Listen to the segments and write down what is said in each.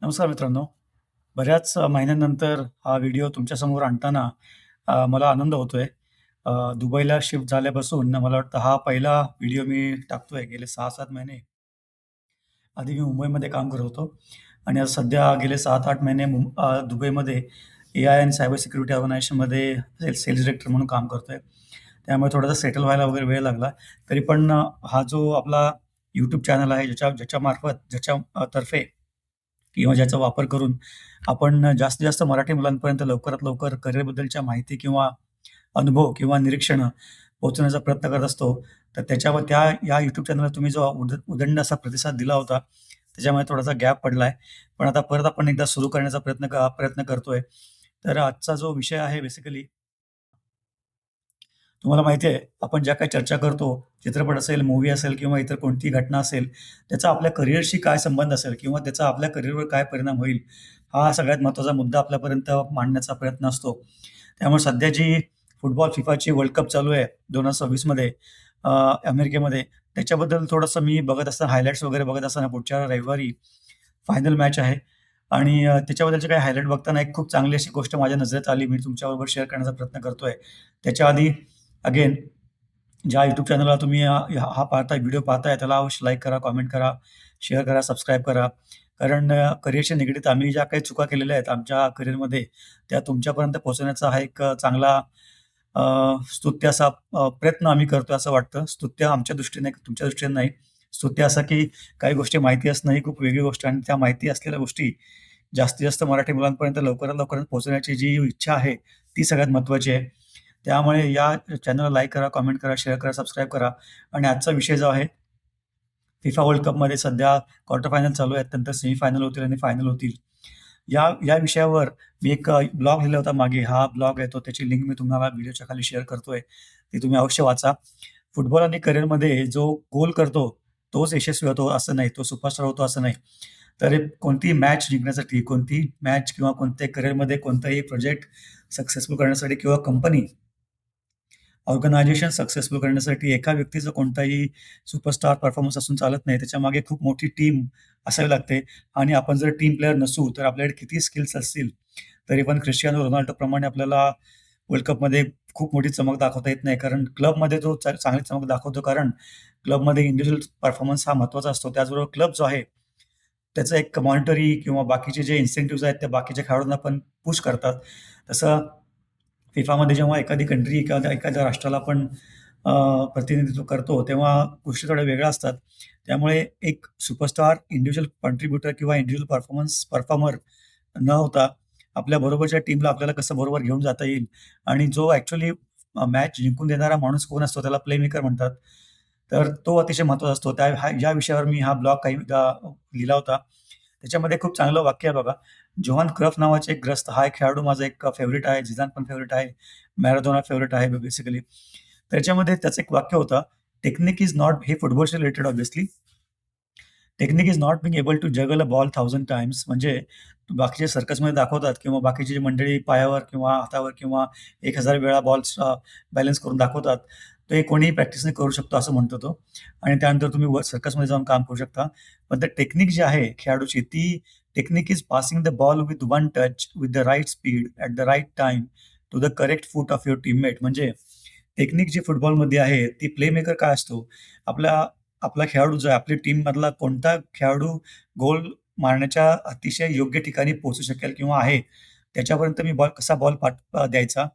नमस्कार मित्रांनो. बऱ्याच महिन्यानंतर हा व्हिडिओ तुमच्यासमोर आणताना मला आनंद होतोय. दुबईला शिफ्ट झाल्यापासून मला वाटतं हा पहिला व्हिडिओ मी टाकतोय. गेले 6-7 महिने आधी मी मुंबईमध्ये काम करत होतो आणि आता सध्या गेले 7-8 महिने दुबईमध्ये एआय आणि सायबर सिक्युरिटी ऑर्गनायझेशनमध्ये सेल्स डायरेक्टर म्हणून काम करतोय. त्यामुळे थोडासा सेटल व्हायला वगैरे वेळ लागला. तरी पण हा जो आपला YouTube चॅनल आहे ज्याच्यामार्फत तर्फे किंवा ज्याचा वापर करून आपण जास्तीत जास्त मराठी मुलांपर्यंत लवकरात लवकर करिअरबद्दलच्या माहिती किंवा अनुभव किंवा निरीक्षणं पोहोचवण्याचा प्रयत्न करत असतो. तर त्याच्यावर या YouTube चॅनलला तुम्ही जो उदंड असा प्रतिसाद दिला होता, त्याच्यामुळे थोडासा गॅप पडलाय. पण आता परत आपण एकदा सुरू करण्याचा प्रयत्न करतोय. तर आजचा जो विषय आहे बेसिकली तुम्हाला माहिती आहे, आपण ज्या काही चर्चा करतो, चित्रपट असेल, मूव्ही असेल किंवा इतर कोणतीही घटना असेल, त्याचा आपल्या करिअरशी काय संबंध असेल किंवा त्याचा आपल्या करिअरवर काय परिणाम होईल, हा सगळ्यात महत्त्वाचा मुद्दा आपल्यापर्यंत मांडण्याचा प्रयत्न असतो. त्यामुळे सध्या जी फुटबॉल फिफाची वर्ल्ड कप चालू आहे 2026 मध्ये अमेरिकेमध्ये, त्याच्याबद्दल थोडंसं मी बघत असताना हायलाइट्स वगैरे बघत असताना पुढच्या रविवारी फायनल मॅच आहे आणि त्याच्याबद्दलचे काही हायलाइट बघताना एक खूप चांगली अशी गोष्ट माझ्या नजरेत आली. मी तुमच्याबरोबर शेअर करण्याचा प्रयत्न करतोय. त्याच्या आधी अगेन ज्या YouTube चॅनलला तुम्ही हा व्हिडिओ पाहताय त्याला अवश्य लाईक करा, कमेंट करा, शेअर करा, सबस्क्राईब करा. कारण करिअरशी निगडीत आम्ही ज्या काही चुका केलेल्या आहेत आमच्या करिअरमध्ये, त्या तुमच्यापर्यंत पोहोचवण्याचा हा एक चांगला अ, स्तुत्य असा प्रयत्न आम्ही करतोय असं वाटतं. स्तुत्य आमच्या दृष्टीने, तुमच्या दृष्टीने नाही. स्तुत्य असं की काही गोष्टी माहिती असणं ही खूप वेगळी गोष्ट आहे आणि त्या माहिती असलेल्या गोष्टी जास्तीत जास्त मराठी मुलांपर्यंत लवकरात लवकर पोहोचवण्याची जी इच्छा आहे, ती सगळ्यात महत्त्वाची आहे. त्यामुळे या चॅनलला लाईक करा, कमेंट करा, शेअर करा, सबस्क्राईब करा आणि आजचा विषय जो आहे, फिफा वर्ल्ड कपमध्ये सध्या क्वार्टर फायनल चालू आहेत, नंतर सेमीफायनल होतील आणि फायनल होतील. या विषयावर मी एक ब्लॉग लिहिला होता मागे. हा ब्लॉग आहे तो त्याची लिंक मी तुम्हाला व्हिडिओच्या खाली शेअर करतोय. ती तुम्ही अवश्य वाचा. फुटबॉल आणि करिअरमध्ये जो गोल करतो, तोच यशस्वी होतो असं नाही, तो सुपरस्टार होतो असं नाही. तर कोणतीही मॅच जिंकण्यासाठी, कोणतीही मॅच किंवा कोणत्याही करिअरमध्ये कोणताही प्रोजेक्ट सक्सेसफुल करण्यासाठी किंवा कंपनी ऑर्गनायझेशन सक्सेसफुल करण्यासाठी एका व्यक्तीचा कोणताही सुपरस्टार परफॉर्मन्स असून चालत नाही. त्याच्यामागे खूप मोठी टीम असावी लागते आणि आपण जर टीम प्लेयर नसू, तर आपल्याकडे कितीही स्किल्स असतील, तरी पण क्रिस्टियानो रोनाल्डोप्रमाणे आपल्याला वर्ल्ड कपमध्ये खूप मोठी चमक दाखवता येत नाही. कारण क्लबमध्ये तो चांगली चमक दाखवतो. कारण क्लबमध्ये इंडिव्हिज्युअल परफॉर्मन्स हा महत्त्वाचा असतो. त्याचबरोबर क्लब जो आहे, त्याचं एक मॉनिटरी किंवा बाकीचे जे इन्सेंटिव्हज आहेत, त्या बाकीच्या खेळाडूंना पण पुश करतात. तसं फिफामध्ये जेव्हा एखादी कंट्री एखाद्या एखाद्या राष्ट्राला आपण प्रतिनिधित्व करतो, तेव्हा गोष्टी थोड्या वेगळ्या असतात. त्यामुळे एक सुपरस्टार, इंडिव्हिज्युअल कॉन्ट्रिब्युटर किंवा इंडिव्हिज्युअल परफॉर्मर न होता आपल्या बरोबरच्या टीमला आपल्याला कसं बरोबर घेऊन जाता येईल आणि जो ॲक्चुअली मॅच जिंकून देणारा माणूस कोण असतो, त्याला प्लेमेकर म्हणतात. तर तो अतिशय महत्त्वाचा असतो. या विषयावर मी हा ब्लॉग काही लिहिला होता. त्याच्यामध्ये खूप चांगलं वाक्य आहे बघा. जोहान क्रफ नावाचे एक ग्रस्त हा एक खेळाडू माझा एक फेव्हरेट आहे. झिदान पण फेव्हरेट आहे. मॅराडोना फेव्हरेट आहे बेसिकली. त्याच्यामध्ये त्याचं एक वाक्य होतं, "टेक्निक इज नॉट" हे फुटबॉलशी related obviously. "Technique is not being able to juggle a ball 1000 times." म्हणजे बाकीचे सर्कसमध्ये दाखवतात किंवा बाकीची जी मंडळी पायावर किंवा हातावर किंवा 1000 वेळा बॉल्स बॅलन्स करून दाखवतात. ते कोणीही प्रॅक्टिसने करू शकतो असं म्हणतो तो. आणि त्यानंतर तुम्ही सर्कसमध्ये जाऊन काम करू शकता. पण द टेक्निक जी आहे खेळाडूची, ती technique is passing the ball with one touch, with the right speed, at the right time, to the correct foot of your teammate. म्हणजे टेक्निक जी फुटबॉलमध्ये आहे, ती प्लेमेकर काय असतो? आपला आपला खेळाडू जो आहे, आपली टीममधला कोणता खेळाडू गोल मारण्याच्या अतिशय योग्य ठिकाणी पोहोचू शकेल किंवा आहे, त्याच्यापर्यंत मी कसा बॉल द्यायचा,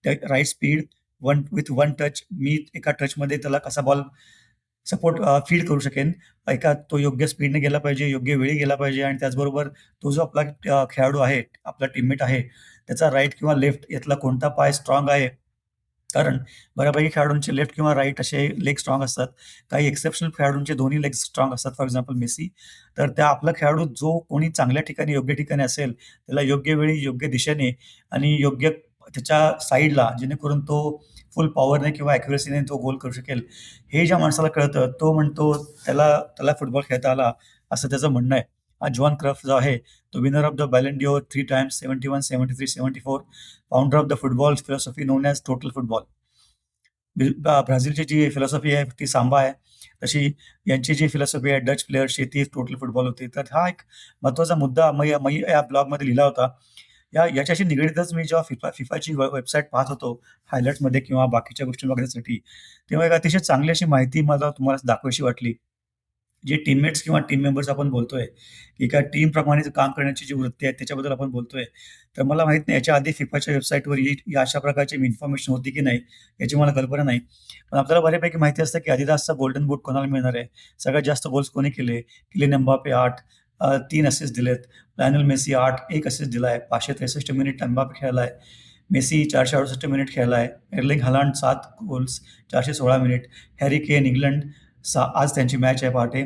त्या right speed, with one touch, मी एका टचमध्ये त्याला कसा बॉल फीड करू शकेन. तो योग्य स्पीडने गेला पाहिजे, योग्य वेळी गेला पाहिजे आणि त्याचबरोबर तो जो आपला खेळाडू आहे, आपला टीममेट आहे, त्याचा राइट किंवा लेफ्ट यातला कोणता पाय स्ट्राँग आहे. कारण बऱ्यापैकी खेळाडूंचे लेफ्ट किंवा राइट असे लेग स्ट्राँग असतात. काही एक्सेप्शनल खेळाडूंचे दोन्ही लेग्स स्ट्राँग असतात. For example Messi. तर त्या आपला खेळाडू जो कोणी चांगल्या ठिकाणी, योग्य ठिकाणी असेल, त्याला योग्य वेळी, योग्य दिशेने आणि योग्य त्याच्या साइडला जेणेकरून तो फुल पॉवरने किंवा ॲक्युरसीने तो गोल करू शकेल. हे ज्या माणसाला कळतं, तो म्हणतो त्याला त्याला फुटबॉल खेळता आला, असं त्याचं म्हणणं आहे. हा जोहान क्रफ जो आहे, तो winner of the Ballon d'Or 3 times 71, 73, 74, founder of the football philosophy known as total football. ब्राझीलची जी फिलॉसॉफी आहे ती सांबा आहे. तशी यांची जी फिलॉसॉफी आहे डच प्लेयर्सची ती टोटल फुटबॉल होती. तर हा एक महत्त्वाचा मुद्दा मी या ब्लॉगमध्ये लिहिला होता. याच्याशी निगडीतच मी जेव्हा फिफाची वेबसाईट पाहत होतो हायलाइट्समध्ये किंवा बाकीच्या गोष्टी बघण्यासाठी, तेव्हा एक अतिशय चांगली अशी माहिती मला तुम्हाला दाखवावीशी वाटली. जे टीममेट्स किंवा टीम मेंबर्स आपण बोलतोय, की एका टीमप्रमाणे काम करण्याची जी वृत्ती आहे त्याच्याबद्दल आपण बोलतोय. तर मला माहीत नाही याच्या आधी फिफाच्या वेबसाईटवर ही अशा प्रकारची इन्फॉर्मेशन होती की नाही, याची मला कल्पना नाही. पण आपल्याला बऱ्यापैकी माहिती असतं की Adidasचा गोल्डन बूट कोणाला मिळणार आहे. सगळ्यात जास्त गोल्स कोणी केले? किलियन एम्बाप्पे 8, 3 असिस्ट दिलेत. लायनल मेसी 8, 1 असिस्ट दिलाय. 563 मिनिट एम्बाप्पे खेळलाय. मेसी 468 मिनिट खेळलाय. Erling Haaland 7 goals, 416 minute. Harry Kane England आज त्यांची मॅच आहे पहाटे,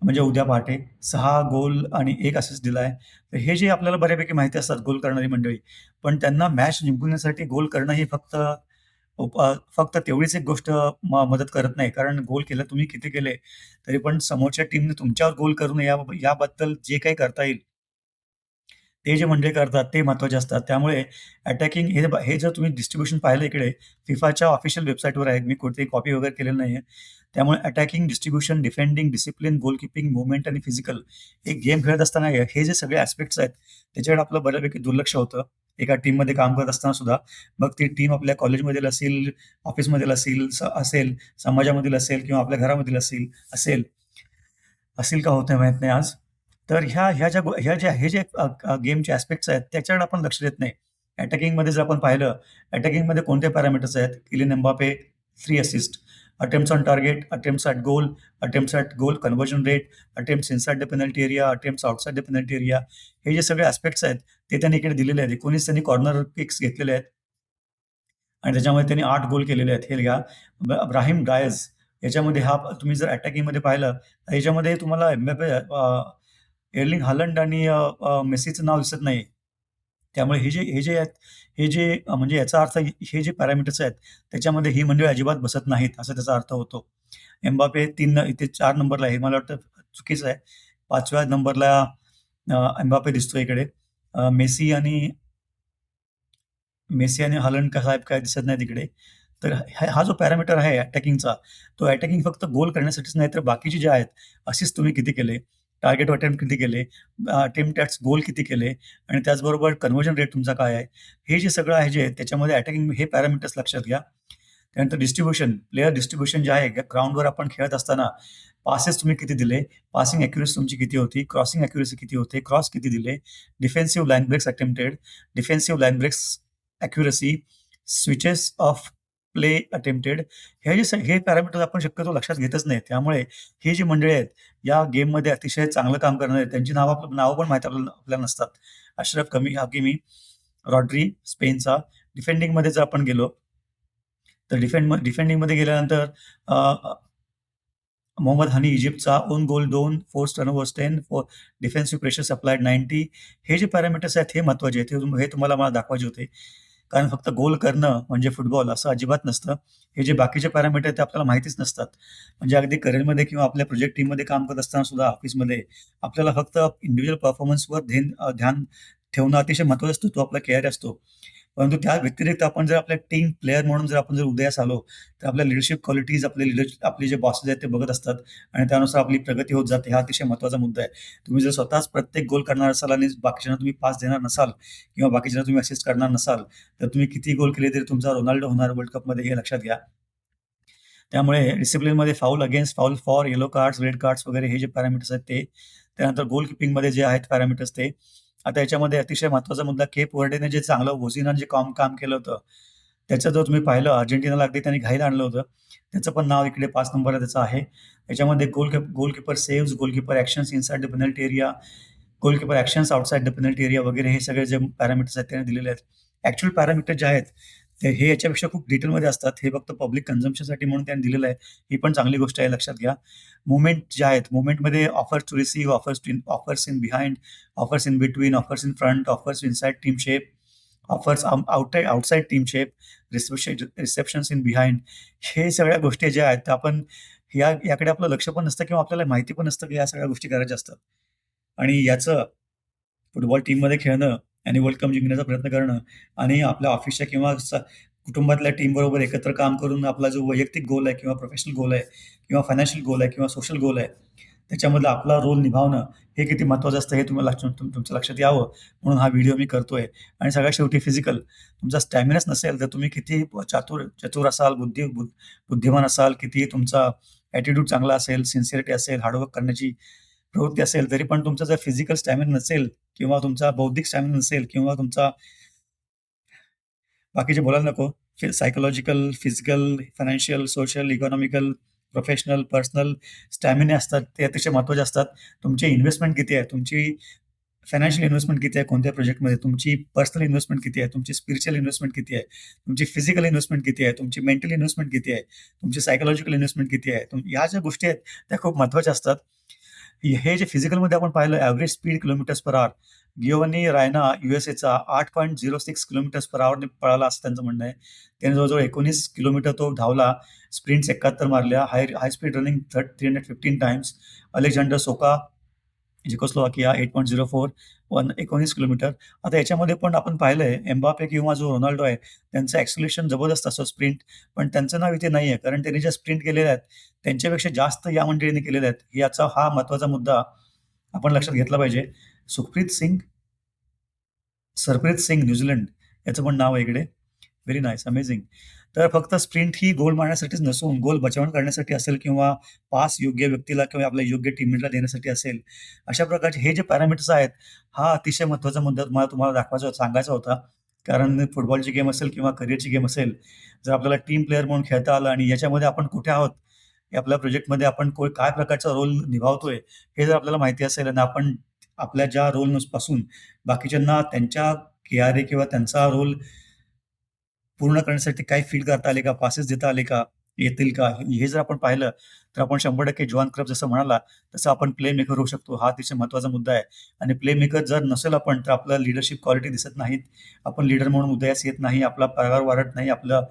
म्हणजे उद्या पहाटे 6 गोल आणि 1 असिस्ट दिलाय. तर हे जे आपल्याला बऱ्यापैकी माहिती असतात गोल करणारी मंडळी. पण त्यांना मॅच जिंकवण्यासाठी गोल करणं ही फक्त तेवढीच एक गोष्ट मदत करत नाही. कारण गोल केलं तुम्ही किती केले, तरी पण समोरच्या टीमने तुमच्यावर गोल करू नये याबद्दल जे काही करता येईल, ते जे मंडळी करतात ते महत्त्वाचे असतात. त्यामुळे अटॅकिंग हे जर तुम्ही डिस्ट्रिब्युशन पाहिलं इकडे फिफाच्या ऑफिशियल वेबसाईटवर आहे. मी कुठेही कॉपी वगैरे केलेलं नाहीये. त्यामुळे attacking, distribution, defending, discipline, goalkeeping, movement आणि फिजिकल एक गेम खेळत असताना हे जे सगळे ॲस्पेक्ट्स आहेत, त्याच्याकडे आपलं बऱ्यापैकी दुर्लक्ष होतं. एका टीममध्ये काम करत असताना सुद्धा. मग ती टीम आपल्या कॉलेजमधील असेल, ऑफिसमधील असेल, समाजामधील असेल किंवा आपल्या घरामधील असेल असेल का होत नाही माहीत नाही आज. तर हे जे गेमचे ॲस्पेक्ट्स आहेत त्याच्याकडे आपण लक्ष देत नाही. अटॅकिंगमध्ये जर आपण पाहिलं, अटॅकिंगमध्ये कोणते पॅरामीटर्स आहेत? Kylian Mbappe 3 assist, attempts on target, attempts at goal, attempts at goal conversion rate, attempts inside the penalty area, attempts outside the penalty area. हे जे सगळे ॲस्पेक्ट्स आहेत ते त्यांनी इकडे दिलेले आहेत. 19 त्यांनी कॉर्नर किक्स घेतलेले आहेत. आणि त्याच्यामध्ये त्यांनी 8 गोल केलेले आहेत. हे घ्या. ब्राहीम डायस याच्यामध्ये तुम्ही जर अटॅकिंगमध्ये पाहिलं, तर याच्यामध्ये तुम्हाला एर्लिंग हालंड आणि मेसीचं नाव दिसत नाही. त्यामुळे हे जे आहेत, म्हणजे याचा अर्थ हे जे पॅरामीटर्स आहेत, त्याच्यामध्ये ही मंडळी अजिबात बसत नाहीत, असा त्याचा अर्थ होतो. एम्बाप्पे 3 इथे 4 नंबरला आहे. मला वाटतं चुकीचं आहे. 5व्या नंबरला एम्बाप्पे दिसतोय इकडे. मेसी आणि हालंड का साहेब काय दिसत नाही तिकडे. तर हा जो पॅरामीटर आहे अटॅकिंगचा, तो अटॅकिंग फक्त गोल करण्यासाठीच नाही, तर बाकीचे जे आहेत, असिस्ट तुम्ही किती केले, टार्गेट अटेम्प्ट किती केले, अटेम्प्ट ॲट्स गोल किती केले आणि त्याचबरोबर कन्व्हर्जन रेट तुमचा काय आहे. हे जे सगळं आहे जे त्याच्यामध्ये अटॅकिंग हे पॅरामीटर्स लक्षात घ्या. त्यानंतर डिस्ट्रिब्युशन, प्लेयर डिस्ट्रिब्युशन जे आहे ग्राउंडवर आपण खेळत असताना पासेस तुम्ही किती दिले, पासिंग ॲक्युरसी तुमची किती होती, क्रॉसिंग ॲक्युरसी किती होते, क्रॉस किती दिले, defensive line breaks attempted, defensive line breaks accuracy, switches of play attempted. हे पॅरामीटर्स आपण शक्यतो लक्षात घेतच नाही. त्यामुळे ही जी मंडळी आहेत, या गेममध्ये अतिशय चांगलं काम करणारे त्यांची नावं पण माहीत आपल्याला नसतात. अशरफ हकीमी, रॉड्री स्पेनचा. डिफेंडिंगमध्ये जर आपण गेलो, तर डिफेंडिंगमध्ये गेल्यानंतर मोहम्मद हनी इजिप्तचा, own goal 2, force turnovers 10, defensive pressures applied 90. हे जे पॅरामीटर्स आहेत हे महत्त्वाचे आहेत. हे तुम्हाला मला दाखवायचे होते. कारण फक्त गोल करणं म्हणजे फुटबॉल असं अजिबात नसतं. हे जे बाकीचे पॅरामीटर आहेत ते आपल्याला माहितीच नसतात. म्हणजे अगदी करिअरमध्ये किंवा आपल्या प्रोजेक्ट टीममध्ये काम करत असताना सुद्धा ऑफिसमध्ये आपल्याला फक्त इंडिव्हिज्युअल परफॉर्मन्सवर ध्यान ठेवणं अतिशय महत्त्वाचं असतं. तो आपला कॅरियर असतो. परंतु त्या व्यतिरिक्त आपण जर आपल्या टीम प्लेयर म्हणून जर आपण उदयास आलो, तर आपल्या लीडरशिप क्वालिटीज आपले जे बॉसेस आहेत ते बघत असतात आणि त्यानुसार आपली प्रगती होत जाते. हा अतिशय महत्त्वाचा मुद्दा आहे. तुम्ही जर स्वतःच प्रत्येक गोल करणार असाल आणि बाकीच्यांना तुम्ही पास देणार नसाल किंवा बाकीच्यांना तुम्ही असिस्ट करणार नसाल, तर तुम्ही किती गोल केले तरी तुमचा रोनाल्डो होणार वर्ल्ड कपमध्ये हे लक्षात घ्या. त्यामुळे डिसिप्लिनमध्ये foul against, foul for, yellow cards, red cards वगैरे हे जे पॅरामीटर्स आहेत ते. त्यानंतर गोल कीपिंगमध्ये जे आहेत पॅरामीटर्स ते. आता याच्यामध्ये अतिशय महत्त्वाचा मुद्दा केप वर्डेने जे चांगलं ओझिनाने जे काम केलं होतं, त्याचं जर तुम्ही पाहिलं अर्जेंटिनाला अगदी त्यांनी घाईला आणलं होतं. त्याचं पण नाव इकडे 5 नंबरला त्याचं आहे. त्याच्यामध्ये goalkeeper saves, goalkeeper actions inside the penalty area, goalkeeper actions outside the penalty area वगैरे हे सगळे जे पॅरामीटर्स आहेत त्याने दिलेले आहेत. ॲक्चुअल पॅरामीटर जे आहेत ते हे याच्यापेक्षा खूप डिटेलमध्ये असतात. हे फक्त पब्लिक कन्झम्पशनसाठी म्हणून त्यांनी दिलेलं आहे. ही पण चांगली गोष्ट आहे, लक्षात घ्या. मूव्हमेंट जे आहेत, मूव्हमेंटमध्ये offers to receive, offers in behind, offers in between, offers in front, offers inside team shape, offers outside team shape, receptions in behind. हे सगळ्या गोष्टी ज्या आहेत त्या आपण याकडे आपलं लक्ष पण नसतं किंवा आपल्याला माहिती पण नसतं की या सगळ्या गोष्टी करायच्या असतात. आणि याचं फुटबॉल टीममध्ये खेळणं आणि वर्ल्ड कप जिंकण्याचा प्रयत्न करणं आणि आपल्या ऑफिसच्या किंवा कुटुंबातल्या टीमबरोबर एकत्र काम करून आपला जो वैयक्तिक गोल आहे किंवा प्रोफेशनल गोल आहे किंवा फायनान्शियल गोल आहे किंवा सोशल गोल आहे, त्याच्यामधला आपला रोल निभावणं हे किती महत्त्वाचं असतं हे तुम्हाला तुमच्या लक्षात यावं म्हणून हा व्हिडिओ मी करतोय. आणि सगळ्यात शेवटी फिजिकल तुमचा स्टॅमिनाच नसेल, तर तुम्ही किती चतुर चतुर असाल, बुद्धिमान असाल, कितीही तुमचा ॲटिट्यूड चांगला असेल, सिन्सिअरिटी असेल, हार्डवर्क करण्याची प्रवृत्ती असेल, तरी पण तुमचा जर फिजिकल स्टॅमिना नसेल किंवा तुमचा बौद्धिक स्टॅमिना नसेल किंवा तुमचा बाकीचे बोलायला नको. Psychological, physical, financial, social, economical, professional, personal stamina असतात. ते अतिशय महत्त्वाचे असतात. तुमची इन्व्हेस्टमेंट किती आहे? तुमची फायनान्शियल इन्व्हेस्टमेंट किती आहे कोणत्या प्रोजेक्टमध्ये? तुमची पर्सनल इन्व्हेस्टमेंट किती आहे? तुमची स्पिरिच्युअल इन्व्हेस्टमेंट किती आहे? तुमची फिजिकल इन्व्हेस्टमेंट किती आहे? तुमची मेंटल इन्व्हेस्टमेंट किती आहे? तुमची सायकॉलॉजिकल इन्व्हेस्टमेंट किती आहे? ह्या ज्या गोष्टी आहेत त्या खूप महत्त्वाच्या असतात. हे जे फिजिकलमध्ये आपण पाहिलं average speed kilometres per hour. Giovanni Reyna यूएसएचा 8.06 किलोमीटर्स पर अवरने पळाला असं त्यांचं म्हणणं आहे. त्याने जवळ-जवळ 19 किलोमीटर तो धावला. स्प्रिंट्स 71 मारल्या. High speed running 315 times. Alexander Soka Czechoslovakia 8.04 19 kilometre. आता याच्यामध्ये पण आपण पाहिलंय एम्बापे किंवा जो रोनाल्डो आहे, त्यांचं ॲक्सेलरेशन जबरदस्त असतं स्प्रिंट. पण त्यांचं नाव इथे नाहीये कारण त्यांनी ज्या स्प्रिंट केलेल्या आहेत, त्यांच्यापेक्षा जास्त या मंडळींनी केलेल्या आहेत. याचा हा महत्त्वाचा मुद्दा आपण लक्षात घेतला पाहिजे. सरप्रीत सिंग न्यूझीलंड याचं पण नाव आहे इकडे. Very nice, amazing. तर फक्त स्प्रिंट ही गोल मारण्यासाठीच नसून गोल बचावून करण्यासाठी असेल किंवा पास योग्य व्यक्तीला किंवा आपल्या योग्य टीममेटला देण्यासाठी असेल. अशा प्रकारचे हे जे पॅरामीटर्स आहेत, हा अतिशय महत्त्वाचा मुद्दा तुम्हाला दाखवायचा होता, सांगायचा होता. कारण फुटबॉलची गेम असेल किंवा करिअरची गेम असेल, जर आपल्याला टीम प्लेयर म्हणून खेळता आलं आणि याच्यामध्ये आपण कुठे आहोत, आपल्या प्रोजेक्टमध्ये आपण काय प्रकारचा रोल निभावतोय, हे जर आपल्याला माहिती असेल आणि आपण आपल्या ज्या रोलपासून बाकीच्यांना त्यांच्या KRA किंवा त्यांचा रोल पूर्ण करण्यासाठी काही फीड करता आले का? पासेस देता आले का? येतील का? हे जर आपण पाहिलं, तर आपण 100% जोहान क्राफ्ट जसं म्हणाला, तसं आपण प्ले मेकर होऊ शकतो. हा अतिशय महत्त्वाचा मुद्दा आहे. आणि प्ले मेकर जर नसेल आपण, तर आपल्याला लीडरशिप क्वालिटी दिसत नाहीत. आपण लीडर म्हणून उदयास येत नाही. आपला पगार वाढत नाही. आपलं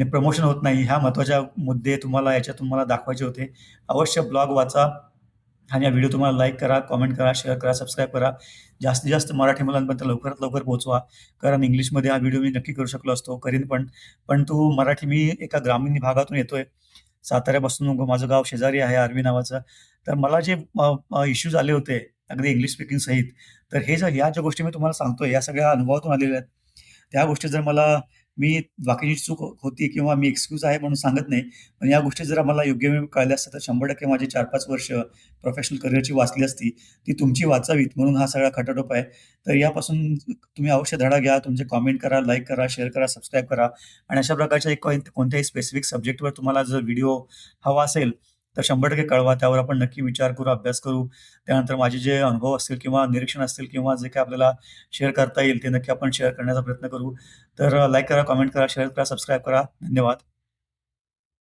प्रमोशन होत नाही. ह्या महत्त्वाच्या मुद्दे याच्यातून मला दाखवायचे होते. अवश्य ब्लॉग वाचा आणि हा व्हिडिओ तुम्हाला लाईक करा, कमेंट करा, शेअर करा, सबस्क्राईब करा. जास्तीत जास्त मराठी मुलांपर्यंत लवकरात लवकर पोहोचवा. कारण इंग्लिशमध्ये हा व्हिडिओ मी नक्की करू शकलो असतो, करीन पण. पण तो मराठी मी एका ग्रामीण भागातून येतोय. साताऱ्यापासून माझं गाव शेजारी आहे आर्वी नावाचं. तर मला जे इश्यूज आले होते, अगदी इंग्लिश स्पीकिंग सहित, तर ह्या ज्या गोष्टी मी तुम्हाला सांगतोय, या सगळ्या अनुभवातून आलेल्या आहेत. त्या गोष्टी जर मी बाकीची चूक होती किंवा मी एक्सक्यूज आहे म्हणून सांगत नाही. पण या गोष्टी जर मला योग्य वेळी कळल्या असत्या, तर 100% माझी 4-5 वर्ष प्रोफेशनल करिअरची वाचली असती. ती तुमची वाचावीत म्हणून हा सगळा खटाटोप आहे. तर यापासून तुम्ही अवश्य धडा घ्या. तुमचे कमेंट करा, लाईक करा, शेअर करा, सबस्क्राईब करा आणि अशा प्रकारच्या कोणत्याही स्पेसिफिक सब्जेक्टवर तुम्हाला जर व्हिडिओ हवा असेल, तर 100% कळवा. त्यावर आपण नक्की विचार करू, अभ्यास करू. त्यानंतर माझे जे अनुभव असतील किंवा निरीक्षण असतील किंवा जे काही आपल्याला शेअर करता येईल, ते नक्की आपण शेअर करण्याचा प्रयत्न करू. तर लाईक करा, कमेंट करा, शेअर करा, सबस्क्राईब करा. धन्यवाद.